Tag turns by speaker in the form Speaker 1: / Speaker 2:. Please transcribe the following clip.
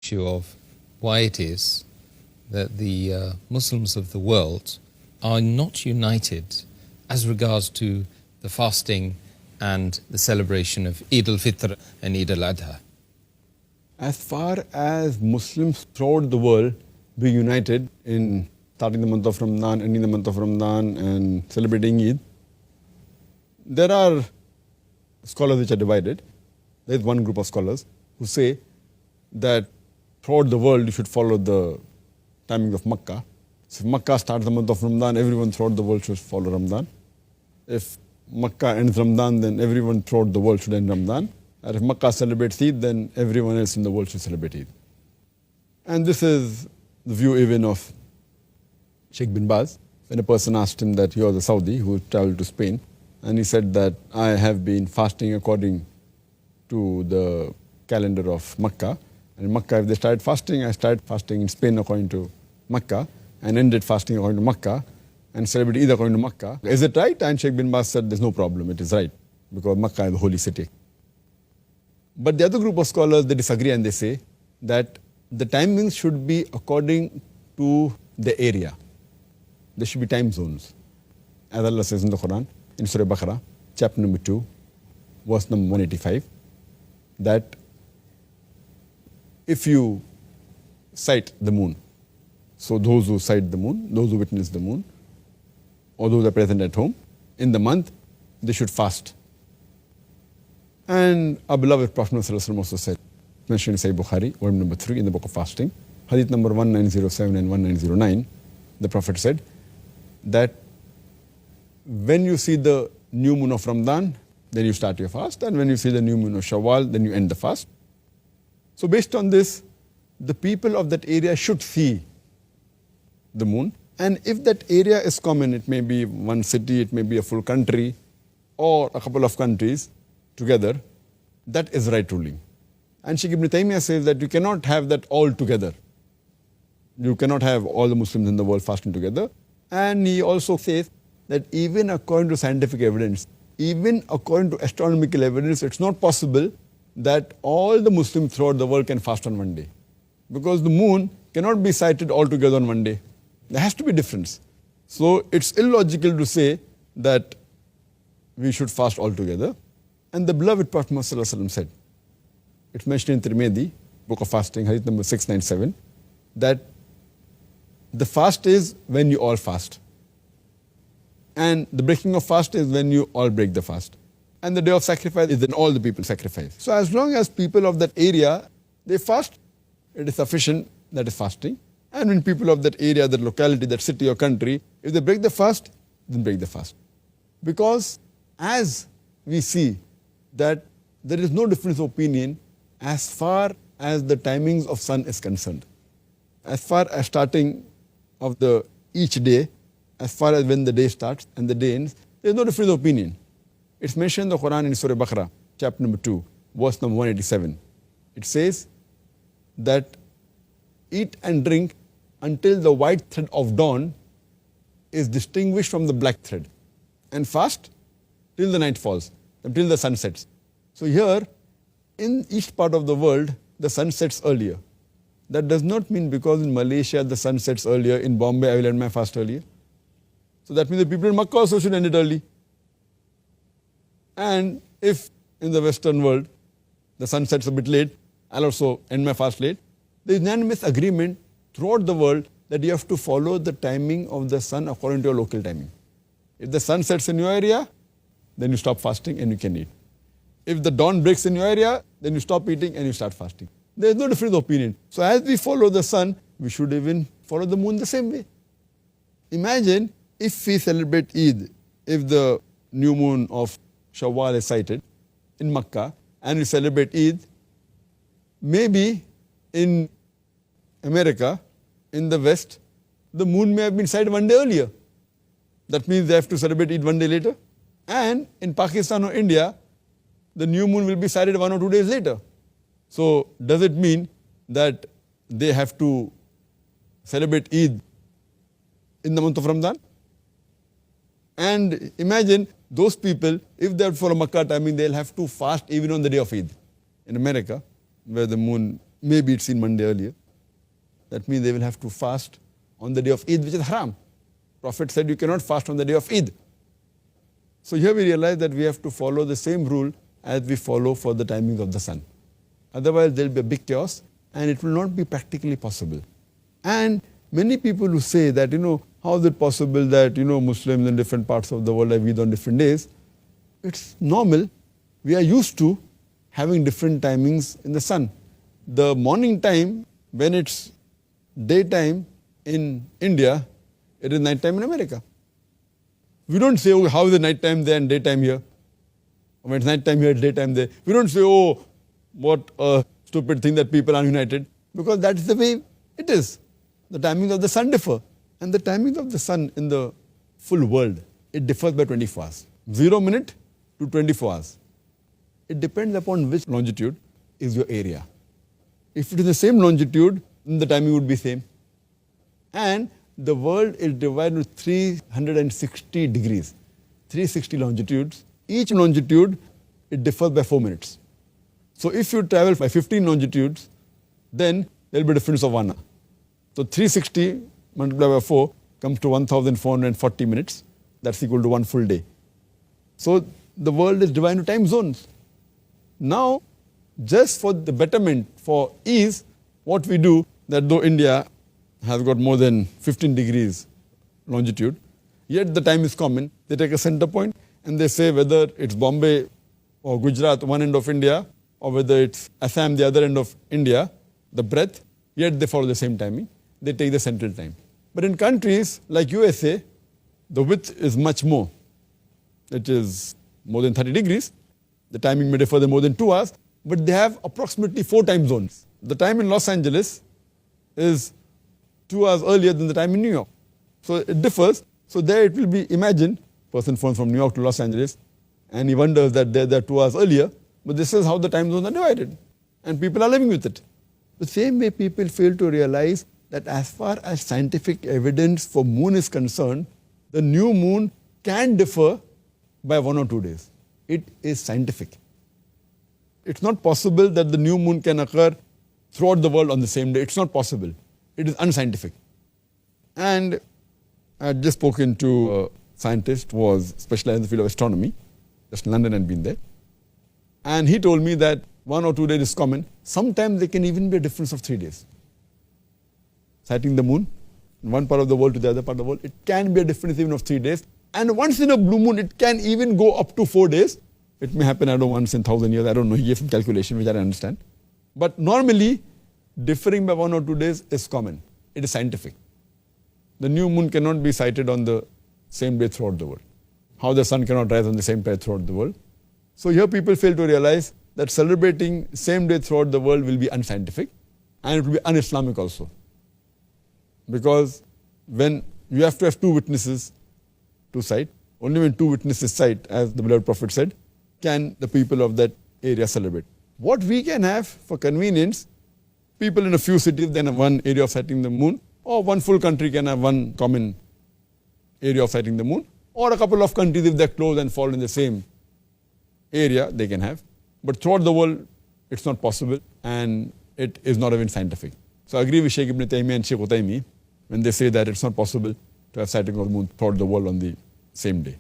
Speaker 1: issue of why it is that the Muslims of the world are not united as regards to the fasting and the celebration of Eid al-Fitr and Eid al-Adha.
Speaker 2: As far as Muslims throughout the world be united in starting the month of Ramadan, ending the month of Ramadan and celebrating Eid, there are scholars which are divided. There is one group of scholars who say that throughout the world you should follow the timing of Makkah. So if Makkah starts the month of Ramadan, everyone throughout the world should follow Ramadan. If Makkah ends Ramadan, then everyone throughout the world should end Ramadan. And if Makkah celebrates Eid, then everyone else in the world should celebrate Eid. And this is the view even of Sheikh bin Baz. When a person asked him that he was a Saudi who traveled to Spain, and he said that I have been fasting according to the calendar of Makkah. And in Makkah, if they started fasting, I started fasting in Spain according to Makkah and ended fasting according to Makkah and celebrated Eid according to Makkah. Is it right? And Sheikh bin Baz said there's no problem, it is right, because Makkah is the holy city. But the other group of scholars, they disagree and they say that the timings should be according to the area. There should be time zones. As Allah says in the Quran, in Surah Baqarah, chapter number 2, verse number 185, that if you sight the moon, so those who sight the moon, those who witness the moon, or those who are present at home, in the month, they should fast. And our beloved Prophet also said, mentioned in Sahih Bukhari, volume number 3 in the book of fasting, hadith number 1907 and 1909, the Prophet said that when you see the new moon of Ramadan, then you start your fast, and when you see the new moon of Shawwal, then you end the fast. So based on this, the people of that area should see the moon, and if that area is common, it may be one city, it may be a full country, or a couple of countries together, that is right ruling. And Sheikh Ibn Taymiyyah says that you cannot have that all together. You cannot have all the Muslims in the world fasting together. And he also says that even according to scientific evidence, even according to astronomical evidence, it's not possible that all the Muslims throughout the world can fast on one day. Because the moon cannot be sighted all together on one day. There has to be difference. So it's illogical to say that we should fast all together. And the beloved Prophet Muhammad said, it's mentioned in Tirmidhi, book of fasting, hadith number 697, that the fast is when you all fast. And the breaking of fast is when you all break the fast. And the day of sacrifice is when all the people sacrifice. So as long as people of that area, they fast, it is sufficient, that is fasting. And when people of that area, that locality, that city or country, if they break the fast, then break the fast. Because as we see that there is no difference of opinion as far as the timings of sun is concerned. As far as starting of the each day, as far as when the day starts and the day ends, there is no difference of opinion. It's mentioned in the Quran in Surah Baqarah, chapter number 2, verse number 187. It says that eat and drink until the white thread of dawn is distinguished from the black thread, and fast till the night falls, until the sun sets. So here, in each part of the world, the sun sets earlier. That does not mean because in Malaysia the sun sets earlier, in Bombay I will end my fast earlier. So that means the people in Makkah also should end it early. And if in the Western world the sun sets a bit late, I'll also end my fast late. There is unanimous agreement throughout the world that you have to follow the timing of the sun according to your local timing. If the sun sets in your area, then you stop fasting and you can eat. If the dawn breaks in your area, then you stop eating and you start fasting. There is no difference of opinion. So as we follow the sun, we should even follow the moon the same way. Imagine if we celebrate Eid, if the new moon of Shawwal is sighted in Makkah, and we celebrate Eid, maybe in America, in the West, the moon may have been sighted one day earlier. That means they have to celebrate Eid one day later. And in Pakistan or India, the new moon will be sighted 1 or 2 days later. So does it mean that they have to celebrate Eid in the month of Ramadan? And imagine those people, if they follow Makkah timing, they'll have to fast even on the day of Eid. In America, where the moon maybe it's seen Monday earlier. That means they will have to fast on the day of Eid, which is haram. Prophet said you cannot fast on the day of Eid. So here we realize that we have to follow the same rule as we follow for the timing of the sun. Otherwise there will be a big chaos and it will not be practically possible. And many people who say that, how is it possible that, Muslims in different parts of the world have Eid on different days? It's normal. We are used to having different timings in the sun. The morning time, when it's daytime in India, it is night time in America. We don't say, oh, how is it night time there and daytime here? When it's night time here, it's daytime there. We don't say, oh, what a stupid thing that people are united. Because that's the way it is. The timings of the sun differ. And the timings of the sun in the full world, it differs by 24 hours. 0 minute to 24 hours. It depends upon which longitude is your area. If it is the same longitude, then the timing would be same. And the world is divided into 360 degrees, 360 longitudes. Each longitude, it differs by 4 minutes. So if you travel by 15 longitudes, then there will be a difference of 1 hour. So 360 multiplied by 4 comes to 1,440 minutes. That's equal to 1 full day. So the world is divided into time zones. Now, just for the betterment, for ease, what we do, that though India has got more than 15 degrees longitude, yet the time is common. They take a center point and they say whether it's Bombay or Gujarat, one end of India, or whether it's Assam, the other end of India, the breadth, yet they follow the same timing. They take the central time. But in countries like USA, the width is much more. It is more than 30 degrees. The timing may differ more than 2 hours, but they have approximately 4 time zones. The time in Los Angeles is 2 hours earlier than the time in New York. So it differs. So there it will be, imagine, person phones from New York to Los Angeles, and he wonders that they're 2 hours earlier, but this is how the time zones are divided. And people are living with it. The same way people fail to realize that as far as scientific evidence for moon is concerned, the new moon can differ by 1 or 2 days. It is scientific. It's not possible that the new moon can occur throughout the world on the same day. It's not possible. It is unscientific. And I had just spoken to a scientist who was specialized in the field of astronomy. Just in London and been there. And he told me that 1 or 2 days is common. Sometimes there can even be a difference of 3 days. Sighting the moon in one part of the world to the other part of the world, it can be a difference even of 3 days. And once in a blue moon, it can even go up to 4 days. It may happen, I don't know, once in 1,000 years. I don't know. He gave some calculation, which I don't understand. But normally, differing by 1 or 2 days is common. It is scientific. The new moon cannot be sighted on the same day throughout the world. How the sun cannot rise on the same time throughout the world. So here people fail to realize that celebrating same day throughout the world will be unscientific and it will be un-Islamic also. Because when you have to have 2 witnesses to sight, only when 2 witnesses sight, as the beloved Prophet said, can the people of that area celebrate. What we can have for convenience, people in a few cities then have one area of sighting the moon, or one full country can have one common area of sighting the moon, or a couple of countries, if they're close and fall in the same area, they can have. But throughout the world, it's not possible and it is not even scientific. So I agree with Sheikh Ibn Taymiyyah and Sheikh Utaymi when they say that it's not possible to have sighting of the moon throughout the world on the same day.